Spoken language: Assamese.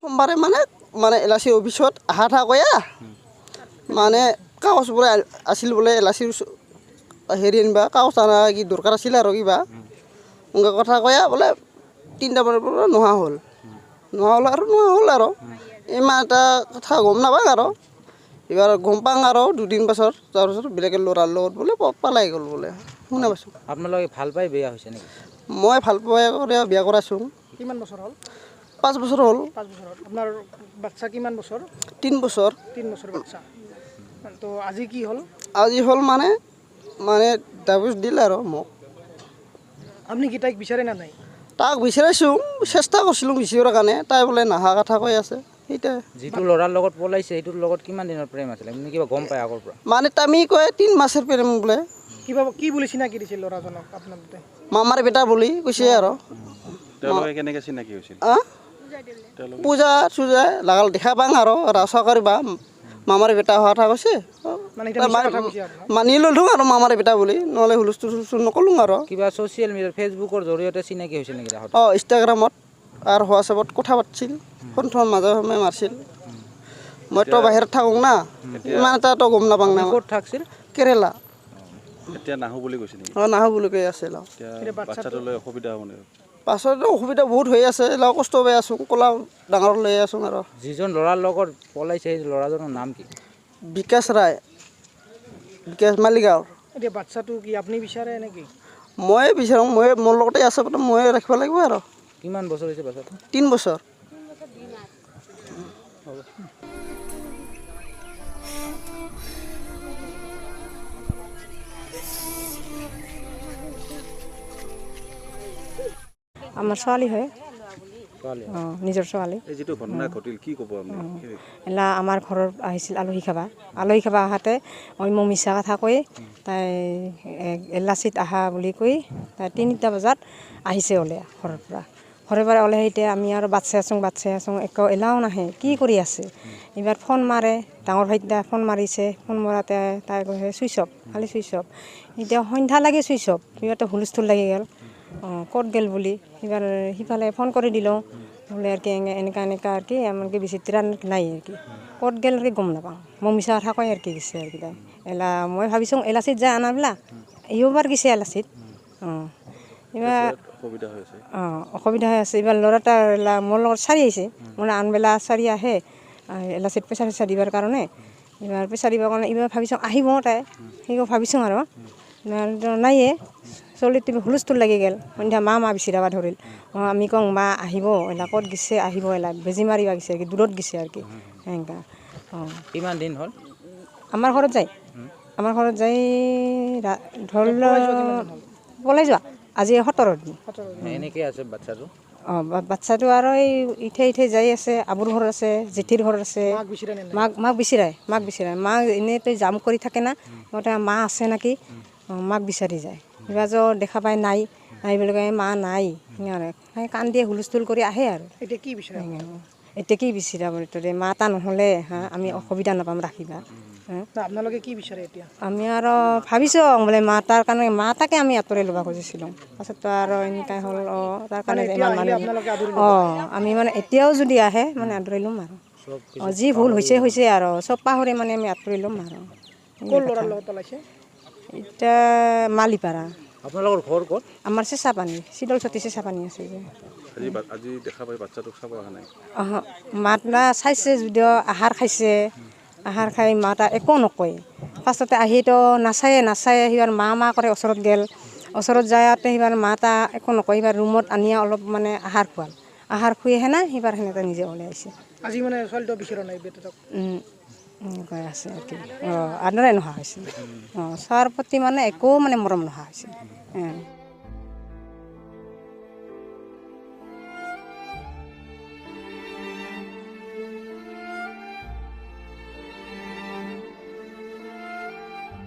সোমবাৰে মানে এলাচি অফিচত আহা কয়া মানে কাগজবোৰ আছিল বোলে এলাচিৰ হেৰি আনিবা কাগজ আনা কি দৰকাৰ আছিল আৰু কিবা এনেকুৱা কথা কয়া বোলে 3টা মানৰ পৰা নোহোৱা হ'ল আৰু ইমান এটা কথা গম নাপাওঁ আৰু এবাৰ গম পাওঁ আৰু 2 দিন পাছত তাৰপিছত বেলেগে ল'ৰাৰ লগত বোলে পলাই গ'ল বোলে শুনা পাইছোঁ। আপোনালোকে ভাল পাই বিয়া হৈছে নেকি? মই ভাল পাই বিয়া কৰাইছোঁ। কিমান বছৰ হ'ল? 5 বছৰ হ'ল। 5 বছৰ হ'ল। আপোনাৰ বাচ্চা কিমান বছৰ? 3 বছৰ। 3 বছৰ বাচ্চা। তো আজি কি হ'ল? আজি হ'ল মানে ডাইভৰ্চ দিলে আৰু মোক। আপুনি কি তাইক বিচাৰে না নাই? তাক বিচাৰিছোঁ, চেষ্টা কৰিছিলোঁ বিচাৰাৰ কাৰণে, তাই বোলে নাহা কথা কৈ আছে। সেইটোৱে। যিটো ল'ৰাৰ লগত পলাইছে সেইটোৰ লগত কিমান দিনৰ প্ৰেম আছিলে? আপুনি কিবা গম পায় আগৰ পৰা? তামি কয় 3 মাসৰ প্ৰেম বোলে। কি বুলি চিনাকি দিছিল ল'ৰাজনক আপোনাৰ তাতে? মামাৰ বেটা বুলি কৈছে আৰু। তেওঁলোকে কেনেকৈ চিনাকি হৈছিল? পূজা চূজা লাগাল দেখা পাং আৰু চৰকাৰী বা মামাৰ বেটা হোৱা কথা কৈছে। মানি ল'লোঁ আৰু মামাৰ বেটা বুলি, নহ'লে হুলস্থুল নকলোঁ আৰু। কিবা ছ'চিয়েল মিডিয়া ফেচবুকৰ জৰিয়তে চিনাকি হৈছিল নেকি? ইনষ্টাগ্ৰামত আৰু হোৱাটছএপত কথা পাতিছিল, ফোন মাজে সময়ে মাৰিছিল। মইতো বাহিৰত থাকোঁ না, ইমান এটাতো গম নাপাওঁ না। ক'ত থাকছিল? কেৰেলা। এতিয়া নাহো বুলি কৈছে নেকি? নাহো বুলি কৈ আছিল। বাচ্চাটো লৈ অসুবিধা হ'ব নেকি? পাছত অসুবিধা বহুত হৈ আছে, কষ্ট পাই আছোঁ, ক'লা ডাঙৰ লৈ আছোঁ আৰু। যিজন ল'ৰাৰ লগত পলাইছে সেই ল'ৰাজনৰ নাম কি? বিকাশ ৰায়, বিকাশ মালিগাঁৱৰ। এতিয়া বাচ্চাটো কি আপুনি বিচাৰে নেকি? ময়ে বিচাৰোঁ, মোৰ লগতে আছে, ময়ে ৰাখিব লাগিব আৰু। কিমান বছৰ হৈছে বাচ্চাটো? 3 বছৰ। আমাৰ ছোৱালী হয়, নিজৰ ছোৱালী। এই যিটো ঘটনা ঘটিল কি ক'ব আপুনি? এলা আমাৰ ঘৰত আহিছিল আলহী খাবা আহাতে মই মিছা কথা কৈ তাই এলাচিত আহা বুলি কৈ তাই 3টা বজাত আহিছে ওলে ঘৰৰ পৰা ওলাই এতিয়া আমি আৰু বাচ্চা আছোঁ একো এলাও নাহে কি কৰি আছে। এইবাৰ ফোন মাৰে, ডাঙৰ ভাইটিয়ে ফোন মাৰিছে, ফোন মৰাতে তাই কৈছে চুইচ অফ, খালি চুইচ অফ। এতিয়া সন্ধ্যা লাগে চুইচ অফ, সিহঁতে হুলস্থুল লাগি গ'ল। ক'ত গ'ল বুলি এইবাৰ সিফালে ফোন কৰি দিলোঁ বোলে আৰু কি এনেকা আৰু কি এমনকি বিচিত্ৰ নাই আৰু কি ক'ত গ'ল আৰু গম নাপাওঁ। মই মিছা কথা কয় আৰু কি দিছে আৰু কি তাই মই ভাবিছোঁ এলাচিত যায় আনাবিলাক এইবাৰ গৈছে এলাচিত। এইবাৰ অসুবিধা হৈ আছে। এইবাৰ ল'ৰাটা মোৰ লগত চাৰি আহিছে, মোৰ আনবেলা চাৰি আহে এলাচিত পইচা দিবৰ কাৰণে। এইবাৰ পইচা দিবৰ কাৰণে এইবাৰ ভাবিছোঁ আহিব তাই, সেই ভাবিছোঁ আৰু নায়ে। চলিত হুলস্থুল লাগি গ'ল, সন্ধ্যা মা বিচাৰিব ধৰিল। আমি কওঁ মা আহিব, ক'ত গৈছে আহিব, বেজী মাৰিব গৈছে আৰু কি দূৰত গৈছে আৰু কি সেনেকা। কিমান দিন হ'ল? আমাৰ ঘৰত যাই ধৰি পলাই যোৱা আজি 17 দিন। এনেকৈ আছে বাচ্চাটো? বাচ্চাটো আৰু এই ইঠে যাই আছে, আবুৰ ঘৰ আছে, জেঠিৰ ঘৰ আছে। মাক বিচাৰে মা এনেইতো জাম কৰি থাকে না, মা আছে নেকি মাক বিচাৰি যায়। এইবাৰ দেখা পাই নাই বুলি কয় মা নাই সেই কান্দিয়ে হুলস্থুল কৰি আহে আৰু। এতিয়া কি বিচাৰে? এতিয়া কি বিচাৰা বুলি মা এটা নহ'লে আমি অসুবিধা নাপাম ৰাখিবা। আপোনালোকে কি বিচাৰে এতিয়া? আমি আৰু ভাবিছোঁ বোলে মা তাৰ কাৰণে মা তাকে আমি আঁতৰাই ল'ব খুজিছিলোঁ। পাছততো আৰু এনেকৈ হ'ল তাৰ কাৰণে ইমান মানুহ আমি এতিয়াও যদি আহে আঁতৰাই ল'ম আৰু। যি ভুল হৈছে আৰু চব পাহৰি আমি আঁতৰাই ল'ম আৰু। ক'ৰ ল'ৰাৰ লগত পলাইছে? এতিয়া মালিপাৰা। আপোনালোকৰ ঘৰ ক'ত? আমাৰ চেঁচাপানী, চিতলচতী চেঁচাপানী আছে যে। আজি দেখা পাই বাচ্চাটোক চাব অহা নাই? মাতা চাইছে যদিও আহাৰ খাইছে, আহাৰ খাই মাতা একো নকয়। পাছতে আহিতো নাচায়ে সিবাৰ মা কৰে ওচৰত গ'ল, ওচৰত যাওঁতে সিবাৰ মাতা একো নকয়। সিবাৰ ৰুমত আনি অলপ আহাৰ খোৱাল, আহাৰ খুৱাই সেনা সিবাৰ সেনেকৈ নিজে ওলাই আহিছে। আজি ছোৱালীটো বিচৰা নাই বেটাটোক? এনেকৈ আছে আৰু কি আদৰে নোহোৱা হৈছে। চোৱাৰ প্ৰতি একো মৰম নোহোৱা হৈছে।